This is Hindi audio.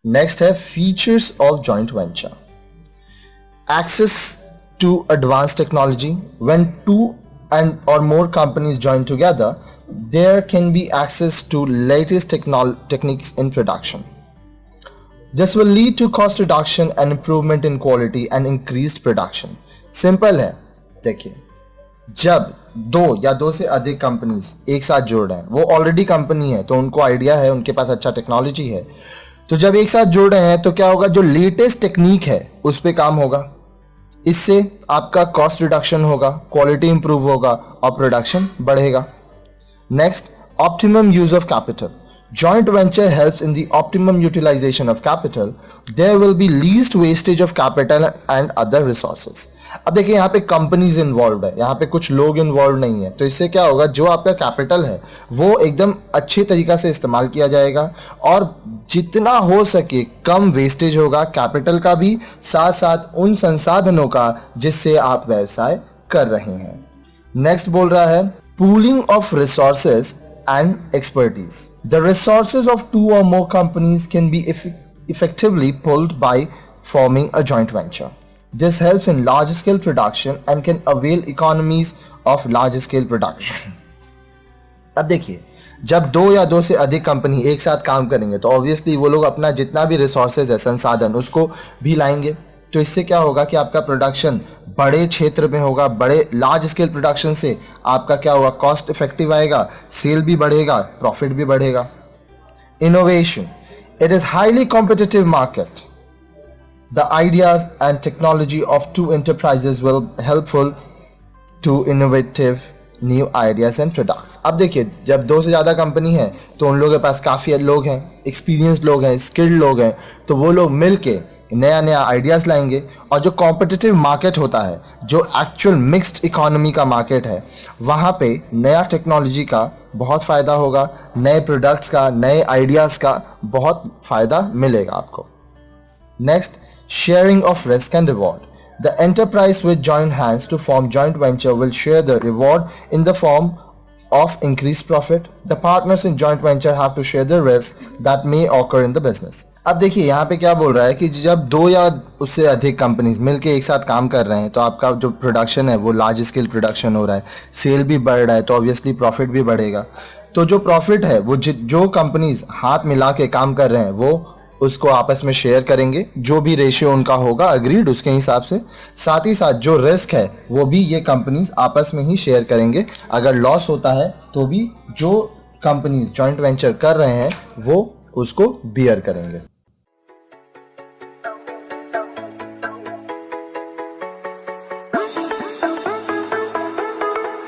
नेक्स्ट है features of joint venture. Access to advanced technology. When two and or more companies join together, there can be access to latest techniques in production. This will lead to cost reduction and improvement in quality and increased production. Simple है. देखिए, जब दो या दो से अधिक कंपनीज एक साथ जुड़ रहे हैं, वो ऑलरेडी कंपनी है तो उनको आइडिया है, उनके पास अच्छा टेक्नोलॉजी है, तो जब एक साथ जुड़ रहे हैं तो क्या होगा, जो लेटेस्ट टेक्निक है उस पर काम होगा. इससे आपका कॉस्ट रिडक्शन होगा, क्वालिटी इंप्रूव होगा और प्रोडक्शन बढ़ेगा. Next, optimum use of capital. Joint venture helps in the optimum utilisation of capital. There will be least wastage of capital and other resources. अब देखिए, यहाँ पे कंपनीज इन्वॉल्व है, यहाँ पे कुछ लोग इन्वॉल्व नहीं है, तो इससे क्या होगा, जो आपका कैपिटल है वो एकदम अच्छे तरीका से इस्तेमाल किया जाएगा और जितना हो सके कम वेस्टेज होगा कैपिटल का भी, साथ साथ उन संसाधनों का जिससे आप व्यवसाय कर रहे हैं. नेक्स्ट बोल रहा है pooling of resources and expertise. The resources of two और more companies can be effectively pulled by forming a joint venture. This helps in large scale production and can avail economies of large scale production. अब देखिए, जब दो या दो से अधिक कंपनी एक साथ काम करेंगे तो ऑब्वियसली वो लोग अपना जितना भी रिसोर्सेज है, संसाधन, उसको भी लाएंगे. तो इससे क्या होगा कि आपका प्रोडक्शन बड़े क्षेत्र में होगा. बड़े लार्ज स्केल प्रोडक्शन से आपका क्या होगा, कॉस्ट इफेक्टिव आएगा, सेल भी बढ़ेगा, प्रॉफिट भी बढ़ेगा. Innovation. It is highly competitive market. The ideas and technology of two enterprises will helpful to innovative new ideas and products. अब देखिए, जब दो से ज़्यादा कंपनी है तो उन लोगों के पास काफ़ी लोग हैं, एक्सपीरियंस्ड लोग हैं, स्किल्ड लोग हैं, तो वो लोग मिलके नया नया आइडियाज़ लाएंगे. और जो कॉम्पिटिटिव मार्केट होता है, जो एक्चुअल मिक्स्ड इकोनॉमी का मार्केट है, वहाँ पे नया टेक्नोलॉजी का बहुत फ़ायदा होगा, नए प्रोडक्ट्स का, नए आइडियाज़ का बहुत फ़ायदा मिलेगा आपको. Next, sharing of risk and reward. The enterprise with join hands to form joint venture will share the reward in the form of increased profit. The partners in joint venture have to share the risk that may occur in the business. अब देखिए, यहाँ पे क्या बोल रहा है कि जब दो या उससे अधिक कंपनीज मिलके एक साथ काम कर रहे हैं तो आपका जो प्रोडक्शन है वो लार्ज स्केल प्रोडक्शन हो रहा है, सेल भी बढ़ रहा है, तो ऑब्वियसली प्रॉफिट भी बढ़ेगा. तो जो प्रॉफिट है वो जो कंपनीज हाथ मिला के काम कर रहे हैं वो उसको आपस में शेयर करेंगे, जो भी रेशियो उनका होगा अग्रीड उसके हिसाब से. साथ ही साथ जो रिस्क है वो भी ये कंपनीज आपस में ही शेयर करेंगे. अगर लॉस होता है तो भी जो कंपनीज जॉइंट वेंचर कर रहे हैं वो उसको बियर करेंगे.